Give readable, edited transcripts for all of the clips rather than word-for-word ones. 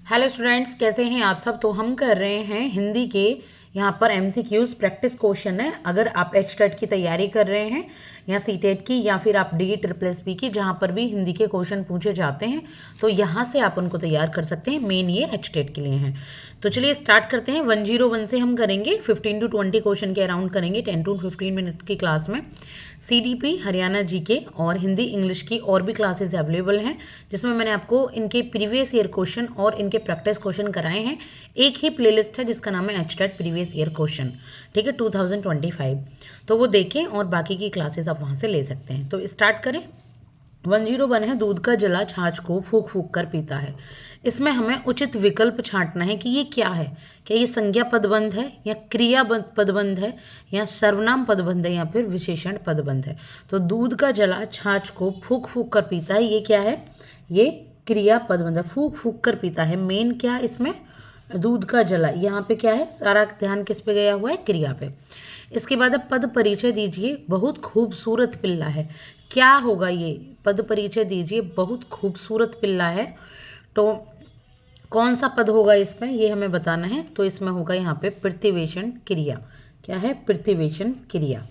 Hello students, कैसे हैं आप सब। तो हम कर रहे हैं हिंदी के यहाँ पर एमसीक्यूज प्रैक्टिस क्वेश्चन है। अगर आप एचटेट की तैयारी कर रहे हैं या सीटेट की या फिर आप डी ट्रिपल एस बी की, जहाँ पर भी हिंदी के क्वेश्चन पूछे जाते हैं तो यहाँ से आप उनको तैयार कर सकते हैं। मेन ये एचटेट के लिए हैं। तो चलिए स्टार्ट करते हैं। 101 से हम करेंगे 15 to 20 क्वेश्चन के अराउंड करेंगे 10 to 15 मिनट की क्लास में। सीडीपी, हरियाणा जीके और हिंदी इंग्लिश की और भी क्लासेस अवेलेबल हैं, जिसमें मैंने आपको इनके प्रीवियस ईयर क्वेश्चन और इनके प्रैक्टिस क्वेश्चन कराए हैं। एक ही प्लेलिस्ट है जिसका नाम है एचटेट प्रीवियस ईयर क्वेश्चन, ठीक है, 2025। तो वो देखें और बाकी की क्लासेस आप वहाँ से ले सकते हैं। तो स्टार्ट करें। 101 है, दूध का जला छाछ को फूक फूक कर पीता है। इसमें हमें उचित विकल्प छांटना है कि ये क्या है। क्या ये संज्ञा पदबंध है या क्रिया पदबंध है या सर्वनाम पदबंध है या फिर विशेषण पदबंध है। तो दूध का जला छाछ को फूक फूक कर पीता है, ये क्या है, ये क्रिया पदबंध है। फूक फूक कर पीता है, मेन क्या है इसमें, दूध का जला। यहाँ पे क्या है, सारा ध्यान किस पे गया हुआ है, क्रिया पे। इसके बाद अब पद परिचय दीजिए, बहुत खूबसूरत पिल्ला है। क्या होगा ये, पद परिचय दीजिए, बहुत खूबसूरत पिल्ला है। तो कौन सा पद होगा इसमें, ये हमें बताना है। तो इसमें होगा यहाँ पे प्रतिवेशन क्रिया। क्या है, प्रतिवेशन क्रिया।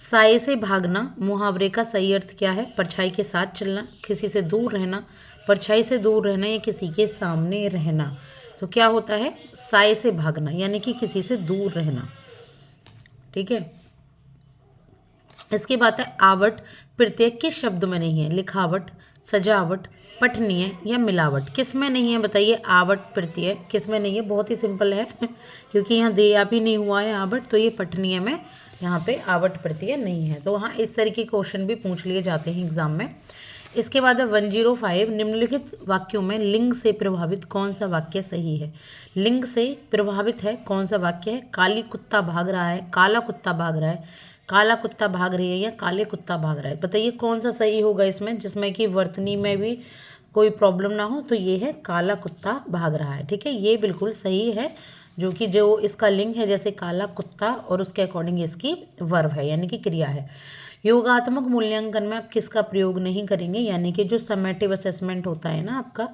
साए से भागना, मुहावरे का सही अर्थ क्या है, परछाई के साथ चलना, किसी से दूर रहना, परछाई से दूर रहना या किसी के सामने रहना। तो क्या होता है, साए से भागना यानी कि किसी से दूर रहना, ठीक है। इसके बाद है आवट, प्रत्यय किस शब्द में नहीं है, लिखावट, सजावट, पठनीय या मिलावट। किस में नहीं है बताइए, आवट प्रत्यय किस में नहीं है, बहुत ही सिंपल है क्योंकि यहाँ दे आप ही नहीं हुआ है आवट, तो ये पठनीय में यहाँ पे आवट प्रत्यय नहीं है। तो वहाँ इस तरह के क्वेश्चन भी पूछ लिए जाते हैं एग्जाम में। इसके बाद है 105, निम्नलिखित वाक्यों में लिंग से प्रभावित कौन सा वाक्य सही है। लिंग से प्रभावित है कौन सा वाक्य है, काली कुत्ता भाग रहा है, काला कुत्ता भाग रहा है, काला कुत्ता भाग रही है या काले कुत्ता भाग रहा है। बताइए कौन सा सही होगा इसमें, जिसमें कि वर्तनी में भी कोई प्रॉब्लम ना हो। तो ये है काला कुत्ता भाग रहा है, ठीक है, ये बिल्कुल सही है। जो इसका लिंग है जैसे काला कुत्ता और उसके अकॉर्डिंग इसकी वर्ब है यानी कि क्रिया है। योगात्मक मूल्यांकन में आप किसका प्रयोग नहीं करेंगे, यानी कि जो समेटिव असेसमेंट होता है ना आपका,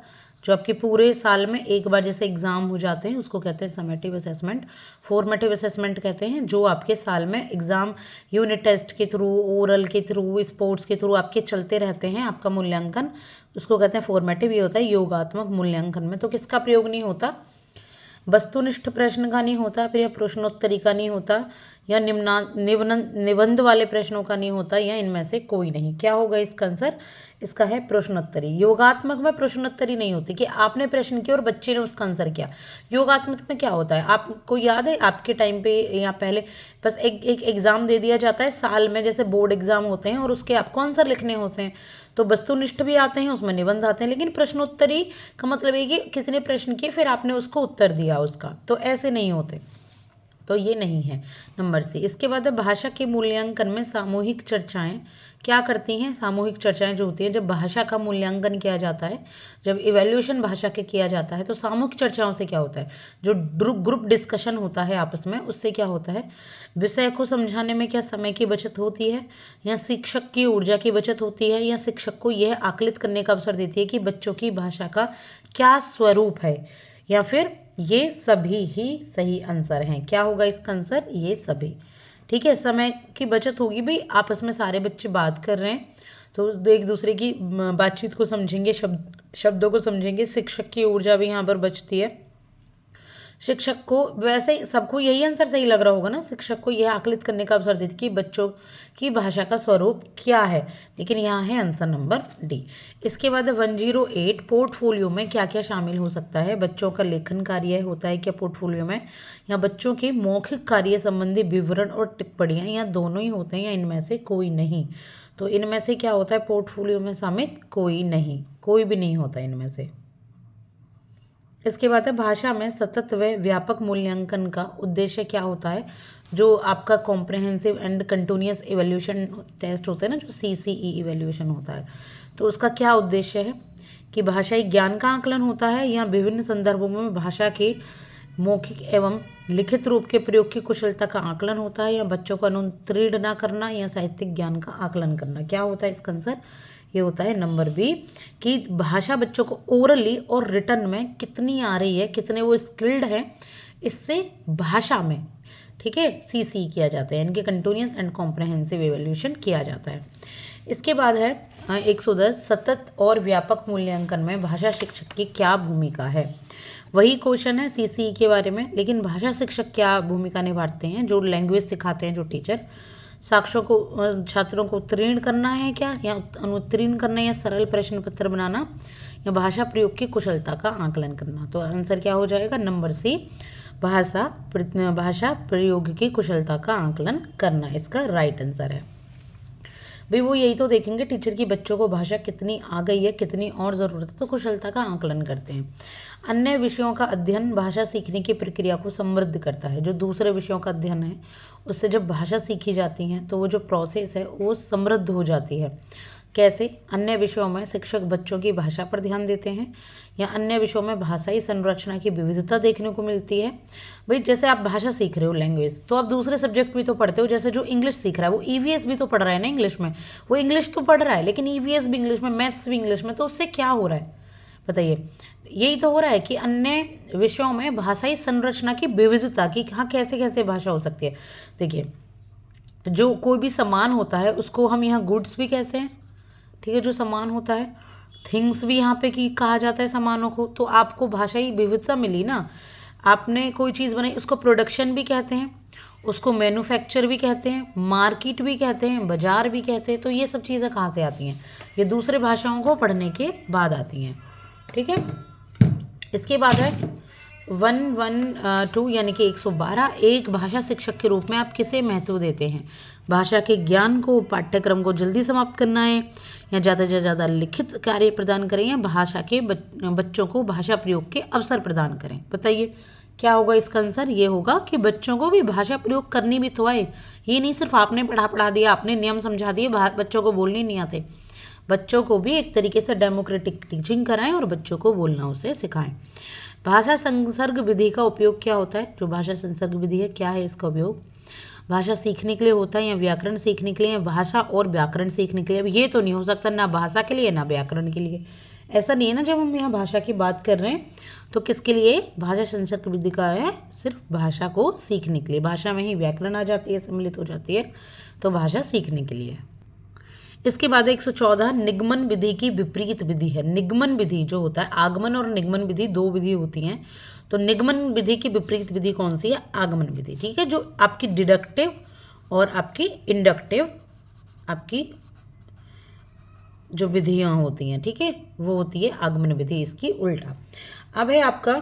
जो आपके पूरे साल में एक बार जैसे एग्जाम हो जाते हैं उसको कहते हैं समेटिव असेसमेंट। फॉर्मेटिव असेसमेंट कहते हैं जो आपके साल में एग्जाम यूनिट टेस्ट के थ्रू, ओरल के थ्रू, स्पोर्ट्स के थ्रू आपके चलते रहते हैं, आपका मूल्यांकन, उसको कहते हैं फॉर्मेटिव। ये होता है योगात्मक मूल्यांकन में। तो किसका प्रयोग नहीं होता, वस्तुनिष्ठ प्रश्न का नहीं होता, फिर या प्रश्नोत्तरी का नहीं होता, या निबंध वाले प्रश्नों का नहीं होता, या इनमें से कोई नहीं। क्या होगा इसका आंसर, इसका है प्रश्नोत्तरी। योगात्मक में प्रश्नोत्तरी नहीं होती कि आपने प्रश्न किया और बच्चे ने उसका आंसर किया। योगात्मक में क्या होता है, आपको याद है आपके टाइम पे या पहले बस एक एग्जाम दे दिया जाता है साल में, जैसे बोर्ड एग्जाम होते हैं और उसके आपको आंसर लिखने होते हैं। तो वस्तुनिष्ठ भी आते हैं, उसमें निबंध आते हैं, लेकिन प्रश्नोत्तरी का मतलब है कि किसी ने प्रश्न किए फिर आपने उसको उत्तर दिया उसका, तो ऐसे नहीं होते। तो ये नहीं है नंबर सी। इसके बाद है भाषा के मूल्यांकन में सामूहिक चर्चाएं क्या करती हैं। सामूहिक चर्चाएं जो होती हैं जब भाषा का मूल्यांकन किया जाता है, जब इवैल्यूएशन भाषा के किया जाता है, तो सामूहिक चर्चाओं से क्या होता है, जो ग्रुप डिस्कशन होता है आपस में, उससे क्या होता है, विषय को समझाने में क्या समय की बचत होती है, या शिक्षक की ऊर्जा की बचत होती है, या शिक्षक को यह आकलित करने का अवसर देती है कि बच्चों की भाषा का क्या स्वरूप है, या फिर ये सभी ही सही आंसर हैं। क्या होगा इसका आंसर, ये सभी, ठीक है। समय की बचत होगी भाई, आपस में सारे बच्चे बात कर रहे हैं तो एक दूसरे की बातचीत को समझेंगे, शब्दों को समझेंगे। शिक्षक की ऊर्जा भी यहाँ पर बचती है। शिक्षक को, वैसे सबको यही आंसर सही लग रहा होगा ना, शिक्षक को यह आकलित करने का अवसर देती कि बच्चों की भाषा का स्वरूप क्या है, लेकिन यहाँ है आंसर नंबर डी। इसके बाद 108, पोर्टफोलियो में क्या क्या शामिल हो सकता है। बच्चों का लेखन कार्य होता है क्या पोर्टफोलियो में, या बच्चों के मौखिक कार्य संबंधी विवरण और टिप्पणियाँ, या दोनों ही होते हैं, या इनमें से कोई नहीं। तो इनमें से क्या होता है पोर्टफोलियो में शामिल, कोई नहीं, कोई भी नहीं होता इनमें से। इसके बाद है भाषा में सतत व व्यापक मूल्यांकन का उद्देश्य क्या होता है। जो आपका comprehensive and continuous evaluation test होता है ना, जो सीसीई इवैल्यूएशन होता है, तो उसका क्या उद्देश्य है कि भाषाई ज्ञान का आकलन होता है, या विभिन्न संदर्भों में भाषा के मौखिक एवं लिखित रूप के प्रयोग की कुशलता का आकलन होता है, या बच्चों को अनुत्तीर्ण करना, या साहित्यिक ज्ञान का आकलन करना। क्या होता है इसका आंसर, ये होता है नंबर बी, कि भाषा बच्चों को ओरली और रिटन में कितनी आ रही है, कितने वो स्किल्ड हैं इससे भाषा में, ठीक है, सी किया जाता है, इनके कंटिन्यूस एंड कॉम्प्रहेंसिव एवेल्यूशन किया जाता है। इसके बाद है 110, सतत और व्यापक मूल्यांकन में भाषा शिक्षक की क्या भूमिका है। वही क्वेश्चन है सी के बारे में, लेकिन भाषा शिक्षक क्या भूमिका निभाते हैं, जो लैंग्वेज सिखाते हैं जो टीचर, साक्ष्यों को छात्रों को उत्तीर्ण करना है क्या, या अनुत्तीर्ण करना, या सरल प्रश्न पत्र बनाना, या भाषा प्रयोग की कुशलता का आकलन करना। तो आंसर क्या हो जाएगा, नंबर सी, भाषा प्रयोग की कुशलता का आकलन करना इसका राइट आंसर है। भाई वो यही तो देखेंगे टीचर की बच्चों को भाषा कितनी आ गई है, कितनी और ज़रूरत है, तो कुशलता का आकलन करते हैं। अन्य विषयों का अध्ययन भाषा सीखने की प्रक्रिया को समृद्ध करता है। जो दूसरे विषयों का अध्ययन है उससे जब भाषा सीखी जाती है तो वो जो प्रोसेस है वो समृद्ध हो जाती है। कैसे, अन्य विषयों में शिक्षक बच्चों की भाषा पर ध्यान देते हैं, या अन्य विषयों में भाषाई संरचना की विविधता देखने को मिलती है। भाई जैसे आप भाषा सीख रहे हो लैंग्वेज, तो आप दूसरे सब्जेक्ट भी तो पढ़ते हो, जैसे जो इंग्लिश सीख रहा है वो ईवीएस भी तो पढ़ रहा है ना इंग्लिश में, वो इंग्लिश तो पढ़ रहा है लेकिन ईवीएस भी इंग्लिश में, मैथ्स भी इंग्लिश में, तो उससे क्या हो रहा है बताइए, यही तो हो रहा है कि अन्य विषयों में भाषाई संरचना की विविधता की, हाँ कैसे कैसे भाषा हो सकती है। देखिए जो कोई भी सामान होता है उसको हम यहाँ गुड्स भी कहते हैं, ठीक है, जो सामान होता है, थिंग्स भी यहाँ पे की कहा जाता है सामानों को। तो आपको भाषाई विविधता मिली ना, आपने कोई चीज़ बनाई उसको प्रोडक्शन भी कहते हैं, उसको मैन्युफैक्चर भी कहते हैं, मार्केट भी कहते हैं, बाजार भी कहते हैं। तो ये सब चीज़ें कहाँ से आती हैं, ये दूसरे भाषाओं को पढ़ने के बाद आती हैं, ठीक है। इसके बाद है 112 यानी कि 112, एक भाषा शिक्षक के रूप में आप किसे महत्व देते हैं। भाषा के ज्ञान को, पाठ्यक्रम को जल्दी समाप्त करना है, या ज़्यादा से ज़्यादा लिखित कार्य प्रदान करें, या भाषा के बच्चों को भाषा प्रयोग के अवसर प्रदान करें। बताइए क्या होगा इसका आंसर, ये होगा कि बच्चों को भी भाषा प्रयोग करनी भी तो आए। ये नहीं सिर्फ आपने पढ़ा दिया, आपने नियम समझा दिए, बच्चों को बोलने नहीं आते। बच्चों को भी एक तरीके से डेमोक्रेटिक टीचिंग कराएं और बच्चों को बोलना उसे सिखाएं। भाषा संसर्ग विधि का उपयोग क्या होता है, जो भाषा संसर्ग विधि है क्या है इसका उपयोग, भाषा सीखने के लिए होता है या व्याकरण सीखने के लिए, या भाषा और व्याकरण सीखने के लिए। अब ये तो नहीं हो सकता ना भाषा के लिए ना व्याकरण के लिए, ऐसा नहीं है ना। जब हम यहाँ भाषा की बात कर रहे हैं तो किसके लिए भाषा संसर्ग विधि का है, सिर्फ भाषा को सीखने के लिए। भाषा में ही व्याकरण आ जाती है, सम्मिलित हो जाती है, तो भाषा सीखने के लिए। इसके बाद 114, निगमन विधि की विपरीत विधि है। निगमन विधि जो होता है, आगमन और निगमन विधि दो विधि होती हैं, तो निगमन विधि की विपरीत विधि कौन सी है, आगमन विधि, ठीक है, जो आपकी डिडक्टिव और आपकी इंडक्टिव आपकी जो विधियां होती हैं, ठीक है, वो होती है आगमन विधि, इसकी उल्टा। अब है आपका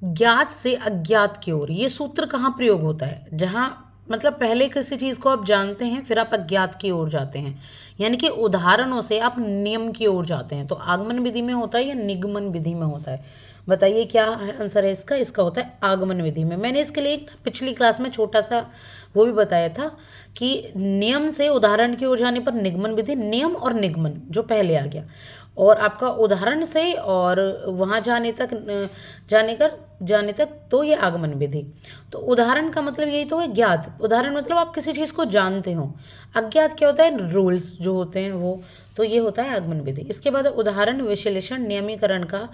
ज्ञात से अज्ञात की ओर। ये सूत्र कहाँ प्रयोग होता है, जहाँ मतलब पहले किसी चीज़ को आप जानते हैं फिर आप अज्ञात की ओर जाते हैं, यानी कि उदाहरणों से आप नियम की ओर जाते हैं। तो आगमन विधि में होता है या निगमन विधि में होता है, बताइए क्या आंसर है इसका। इसका होता है आगमन विधि में। मैंने इसके लिए पिछली क्लास में छोटा सा वो भी बताया था कि नियम से उदाहरण की ओर जाने पर निगमन विधि, नियम और निगमन जो पहले आ गया, और आपका उदाहरण से और वहाँ जाने तक तो ये आगमन विधि। तो उदाहरण का मतलब यही तो है ज्ञात, उदाहरण मतलब आप किसी चीज़ को जानते हो, अज्ञात क्या होता है, रूल्स जो होते हैं वो, तो ये होता है आगमन विधि। इसके बाद उदाहरण विश्लेषण नियमीकरण का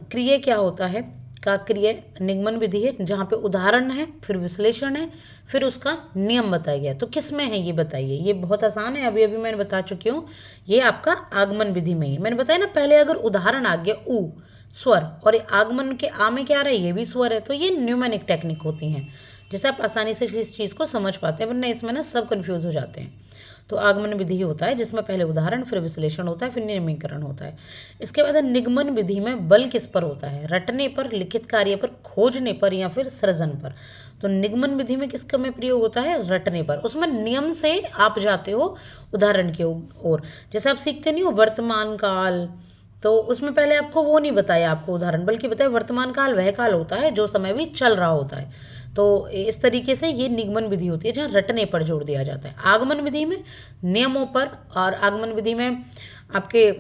क्रिय क्या होता है, का क्रिय निगमन विधि है, जहाँ पे उदाहरण है फिर विश्लेषण है फिर उसका नियम बताया गया। तो किस में है ये बताइए, ये बहुत आसान है, अभी अभी मैंने बता चुकी हूँ, ये आपका आगमन विधि में ही। मैंने बताया ना पहले, अगर उदाहरण आ गया ऊ स्वर, और आगमन के आ में क्या आ रहा है, ये भी स्वर है, तो ये न्यूमेनिक टेक्निक होती हैं, जिससे आप आसानी से इस चीज़ को समझ पाते हैं, वरना इसमें ना सब कन्फ्यूज हो जाते हैं। तो आगमन विधि होता है जिसमें पहले उदाहरण फिर विश्लेषण होता है फिर नियमीकरण होता है। इसके बाद निगमन विधि में बल किस पर होता है, रटने पर, लिखित कार्य पर, खोजने पर, या फिर सृजन पर। तो निगमन विधि में किसका में प्रयोग होता है, रटने पर। उसमें नियम से आप जाते हो उदाहरण की ओर, जैसे आप सीखते नहीं हो वर्तमान काल, तो उसमें पहले आपको वो नहीं बताया आपको उदाहरण, बल्कि बताया वर्तमान काल वह काल होता है जो समय भी चल रहा होता है। तो इस तरीके से ये निगमन विधि होती है जहाँ रटने पर जोर दिया जाता है। आगमन विधि में नियमों पर और आगमन विधि में आपके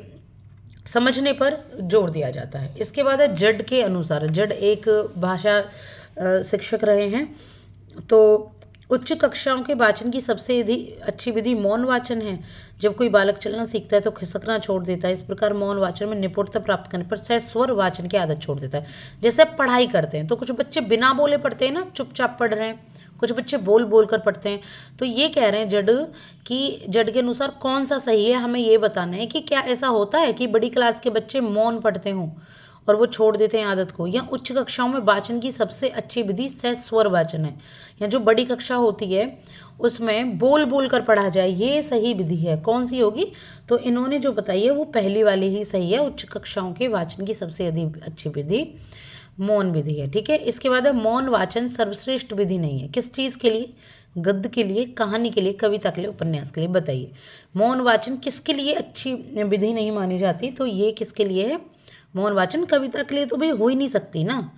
समझने पर जोर दिया जाता है। इसके बाद है जड के अनुसार। जड एक भाषा शिक्षक रहे हैं, तो उच्च कक्षाओं के वाचन की सबसे अच्छी विधि मौन वाचन है। जब कोई बालक चलना सीखता है तो खिसकना छोड़ देता है। इस प्रकार मौन वाचन में निपुणता प्राप्त करने पर सस्वर वाचन की आदत छोड़ देता है। जैसे पढ़ाई करते हैं तो कुछ बच्चे बिना बोले पढ़ते हैं ना, चुपचाप पढ़ रहे हैं, कुछ बच्चे बोल बोल कर पढ़ते हैं। तो ये कह रहे हैं जड के अनुसार कौन सा सही है, हमें ये बताना है कि क्या ऐसा होता है कि बड़ी क्लास के बच्चे मौन पढ़ते हों और वो छोड़ देते हैं आदत को, या उच्च कक्षाओं में वाचन की सबसे अच्छी विधि सस्वर वाचन है, या जो बड़ी कक्षा होती है उसमें बोल बोल कर पढ़ा जाए, ये सही विधि है। कौन सी होगी? तो इन्होंने जो बताई है वो पहली वाली ही सही है। उच्च कक्षाओं के वाचन की सबसे अधिक अच्छी विधि मौन विधि है। ठीक है, इसके बाद है मौन वाचन सर्वश्रेष्ठ विधि नहीं है। किस चीज़ के लिए? गद्य के लिए, कहानी के लिए, कविता के लिए, उपन्यास के लिए। बताइए मौन वाचन किसके लिए अच्छी विधि नहीं मानी जाती? तो ये किसके लिए है? मौन वाचन कविता के लिए तो भाई हो ही नहीं सकती ना।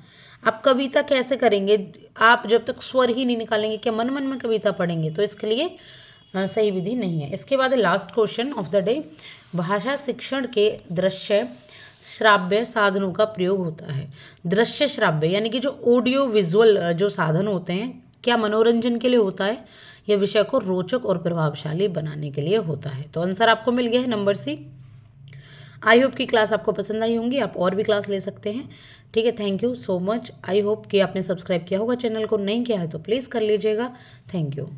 आप कविता कैसे करेंगे? आप जब तक स्वर ही नहीं निकालेंगे क्या मन मन में कविता पढ़ेंगे? तो इसके लिए सही विधि नहीं है। इसके बाद last question of the day, भाषा शिक्षण के दृश्य श्राव्य साधनों का प्रयोग होता है। दृश्य श्राव्य यानी कि जो ऑडियो विजुअल जो साधन होते हैं, क्या मनोरंजन के लिए होता है या विषय को रोचक और प्रभावशाली बनाने के लिए होता है? तो आंसर आपको मिल गया है नंबर सी। आई होप की क्लास आपको पसंद आई होंगी, आप और भी क्लास ले सकते हैं। ठीक है, thank you so much. I hope कि आपने सब्सक्राइब किया होगा चैनल को, नहीं किया है तो प्लीज़ कर लीजिएगा। Thank you.